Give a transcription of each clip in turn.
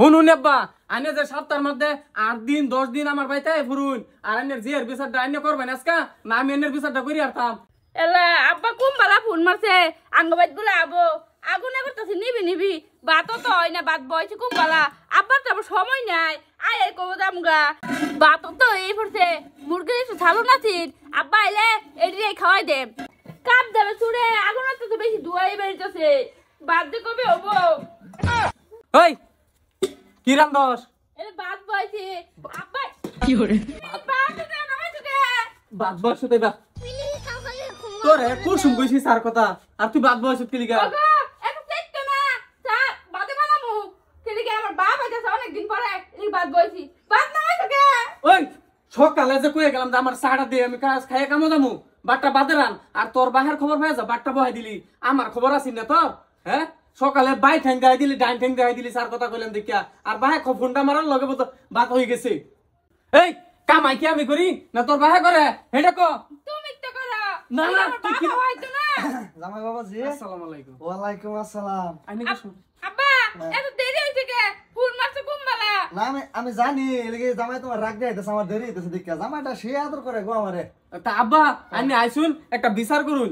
শুনুন আব্বা আইনে যে সপ্তাহের মধ্যে 8 দিন 10 দিন আমার বাড়িতে ফুরুন আর আইনের জিয়ার বিচারটা আইনে করবেন আজকা না আমি আইনের বিচারটা করি আরতাম এলা আব্বা কুম্বালা ফোন মারছে আঙ্গবাইত গুলো আবো আগুনে করতেছে নিবি বাতো তো হয় না বাত বয়ছে কুম্বালা আব্বার তো আবার সময় নাই আয় কব দামগা বাতো তো এই পড়ছে মুরগি একটু ছালো না থিন আব্বা এলে এদিকে খাওয়াই দে কাপ দেবে চুড়ে আগুন তো বেশি ধোয়াই বেরিতেছে বাদ দে কবে হবো ওই কি রাম দোষ এলে বাত বয়ছে আব্বা কি হরে বাত দে না তুকে বাদ বয়স হতে বা তোরে কুসুম কইছি সার কথা আর তুই বাদ বয়স কি লিগা ওগো এত চেষ্টা না চা বাদে বানামু কেলিকে আমার বাপ আইতাছে অনেক দিন পরে এই বাত বয়ছি বাত না তুকে ওই সকালে যে কইয়া গেলাম যে আমার সাড়া দিয়ে আমি কাজ খাইয়া কামো যামু বাটটা বাদে রান আর তোর বাহের খবর পাই যা বাটটা বহাই দিলি আমার খবর আছিস না তোর হ্যাঁ সকালে বাই ঠ্যাং দেখাই দিলি ডাইন ঠ্যাং দেখাই দিলি সার কথা কইলাম দেখিয়া আর বাহে ফোনটা মারার লগে তো বাত হয়ে গেছে এই কামাই কি আমি করি না তোর বাহে করে হেডা কো তুমি তো করো না না তুই কি হয়তো না জামাই বাবাজি আসসালামু আলাইকুম ওয়ালাইকুম আসসালাম আইনে কি শুন আব্বা এত দেরি হইছে কে ফুল মারছে কুম্বালা না আমি জানি এলাকে জামাই তোমার রাগ দেখাইতেছে আমার দেরি হইতেছে দেখা জামাইটা সে আদর করে গো আমারে তা আব্বা আইনে আইসুন একটা বিচার করুন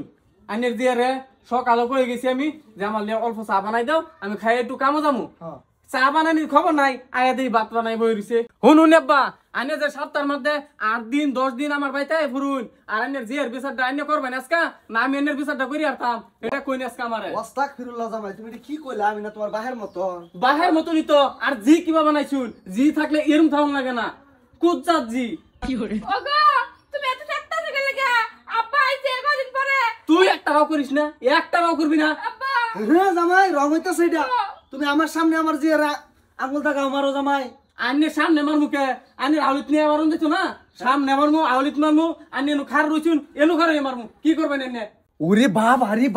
আইনের দিয়ে রে সকালে কই গেছি আমি যে আমার লিয়ে অল্প চা বানাই দাও আমি খাই একটু কামো যামু হ্যাঁ চা বানানির খবর নাই আয়া দেই ভাত বানাই বই রইছে শুনুন আব্বা আইনে যে সপ্তাহের মধ্যে 8 দিন 10 দিন আমার বাড়িতে ফুরুন আর আইনের জিয়ার বিচারটা আইনে করবেন আজকা না আমি আইনের বিচারটা করি আরতাম এটা কইন আজকা আমারে ওয়াস্তাগফিরুল্লাহ জামাই তুমি এটা কি কইলা আমি না তোমার বাহের মতো বাহের মতনই তো আর জি কিবা বানাইছুন জি থাকলে এরম থাকুন লাগে না কুজ্জাত জি ওগো তুমি এত চেষ্টা করে লাগা আব্বা আইছে কদিন পরে তুই একটা রাও করিস না একটা রাও করবি না আব্বা রে জামাই রং হইতাছে এটা তুমি আমার সামনে আমার যে আঙ্গুল টাকা মারো জামাই আইনের সামনে মার মুখে আইনের আউলিত নিয়ে মারুন দিত না সামনে মারমু আউলিত মারমু আইনে এনু খার রইছুন এনু খারে মারমু কি করবেন এনে ওরে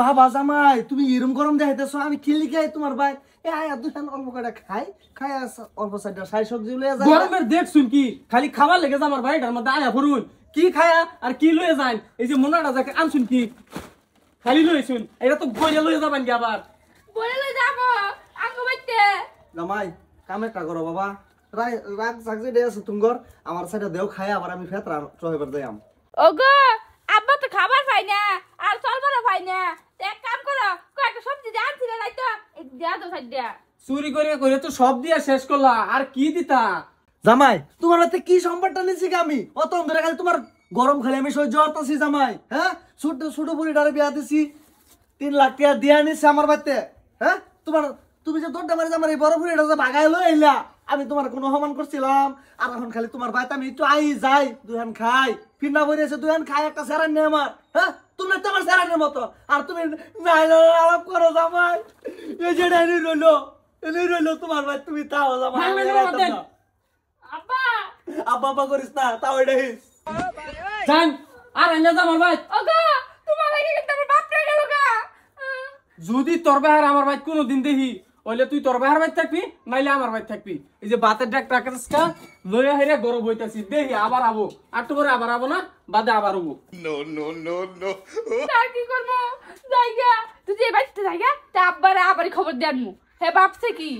বাবা জামাই তুমি এরম গরম দেখাইতেছো আমি কি লিখাই তোমার ভাই এ আয়া দুখান অল্প করে খাই অল্প সাইডটা শাক সবজি লয়ে যায় গরমের দেখছুন কি খালি খাবার লেগে যা আমার ভাইটার মধ্যে আয়া ফুরুন কি খায়া আর কি লয়ে যান এই যে মোনাটা যাকে আনছুন কি খালি লইছুন এটা তো বইয়া লয়ে যাবেন কি আবার বলে লই যাবো আঙ্গবাইতে জামাই কাম একটা করো বাবা রাগ সাকজে দে আছে তুমগর আমার সাইডে দেও খাই আবার আমি ফেতরা চহেবার যাইম ওগো আব্বা তো খাবার পাই না আর চলবারও পাই না এক কাম করো কয়েকটা সবজি দিয়ে আনছিলে নাই তো এই দিয়া তো সাইড দিয়া চুরি করে তো সব দিয়া শেষ করলা আর কি দিতা জামাই তোমার হাতে কি সম্পদটা নিছি কি আমি অত ধরে খালি তোমার গরম খালি আমি সহ্য করতেছি জামাই হ্যাঁ ছোট বুড়ি ডারে বিয়া দিছি 3 লাখ টাকা দিয়া নিছে আমার বাড়িতে হ্যাঁ তুমি যে দৌড়টা মারি আমার এই বড় বুড়িটা যে ভাগাই লই আইলা আমি তোমার কোনো সমান করছিলাম আর এখন খালি তোমার বাড়িতে আমি একটু যাই দুহান খাই ফিরনা বইরে আছে দুহান খাই একটা সেরান নেই আমার হ্যাঁ তুমি তো আমার সেরানের মতো আর তুমি আলাপ করো জামাই এই যে রইলো তোমার ভাই তুমি তাও জামাই আব্বা আব্বা করিস না তাও এটাই জান আর এনে যা আমার ভাই ওগো তোমার লাগে কিন্তু আমার বাপ রে গেল গা যদি তোর বাহার আমার ভাই কোনদিন দেখি ওইলে তুই তোর বাহার ভাই থাকবি নাইলে আমার ভাই থাকবি এই যে বাতের ডাক টাকা লইয়া হেরে গরম হইতাছি দেখি আবার আবো একটু করে আবার আবো না বাদে আবার হবো তার কি করবো জায়গা তুই যে বাড়িতে জায়গা তা আব্বারে আবারই খবর দেনমু হে বাপছে কি